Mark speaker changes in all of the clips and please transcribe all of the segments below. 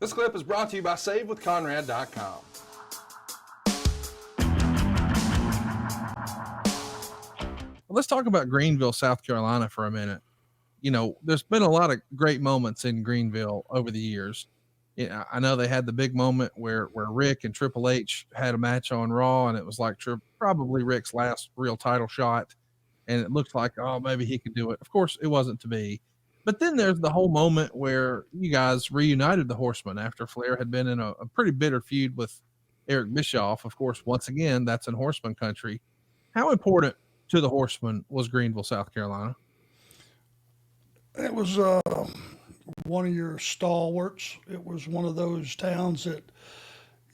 Speaker 1: This clip is brought to you by SaveWithConrad.com.
Speaker 2: Let's talk about Greenville, South Carolina for a minute. You know, there's been a lot of great moments in Greenville over the years. Yeah, I know they had the big moment where Rick and Triple H had a match on Raw, and it was like probably Rick's last real title shot. And it looked like, oh, maybe he could do it. Of course, it wasn't to be. But then there's the whole moment where you guys reunited the Horsemen after Flair had been in a pretty bitter feud with Eric Bischoff. Of course, once again, that's in Horseman country. How important to the Horsemen was Greenville, South Carolina?
Speaker 3: It was one of your stalwarts. It was one of those towns that,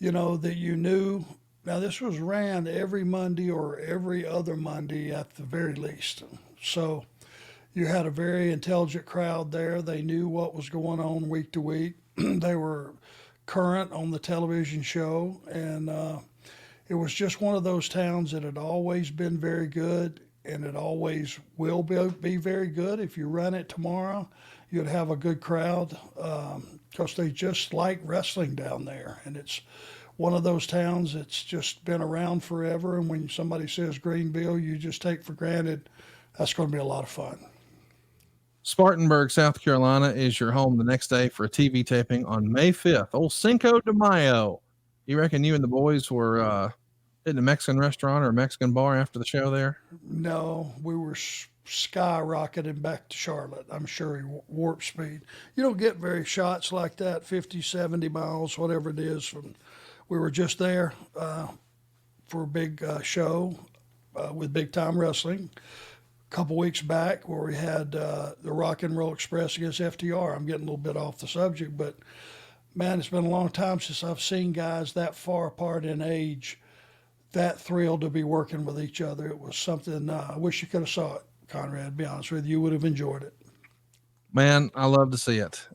Speaker 3: that you knew. Now, this was ran every Monday or every other Monday at the very least. So you had a very intelligent crowd there. They knew what was going on week to week. They were current on the television show. And it was just one of those towns that had always been very good, and it always will be very good. If you run it tomorrow, you'd have a good crowd because they just like wrestling down there. And it's one of those towns that's just been around forever. And when somebody says Greenville, you just take for granted that's going to be a lot of fun.
Speaker 2: Spartanburg, South Carolina is your home the next day for a TV taping on May 5th. Old Cinco de Mayo. You reckon you and the boys were hitting a Mexican restaurant or a Mexican bar after the show there?
Speaker 3: No, we were skyrocketing back to Charlotte. I'm sure warp speed. You don't get very shots like that, 50, 70 miles, whatever it is. We were just there for a big show with Big Time Wrestling a couple weeks back where we had the Rock and Roll Express against FTR. I'm getting a little bit off the subject, but man, it's been a long time since I've seen guys that far apart in age that thrilled to be working with each other. It was something I wish you could have saw it, Conrad. To be honest with you, you would have enjoyed it.
Speaker 2: Man, I love to see it.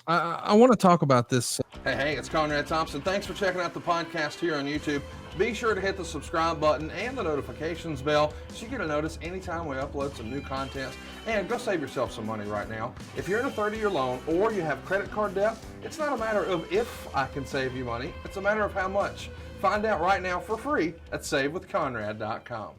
Speaker 2: I want to talk about this.
Speaker 1: Hey, it's Conrad Thompson. Thanks for checking out the podcast here on YouTube. Be sure to hit the subscribe button and the notifications bell so you get a notice anytime we upload some new content. And go save yourself some money right now. If you're in a 30-year loan or you have credit card debt, it's not a matter of if I can save you money. It's a matter of how much. Find out right now for free at SaveWithConrad.com.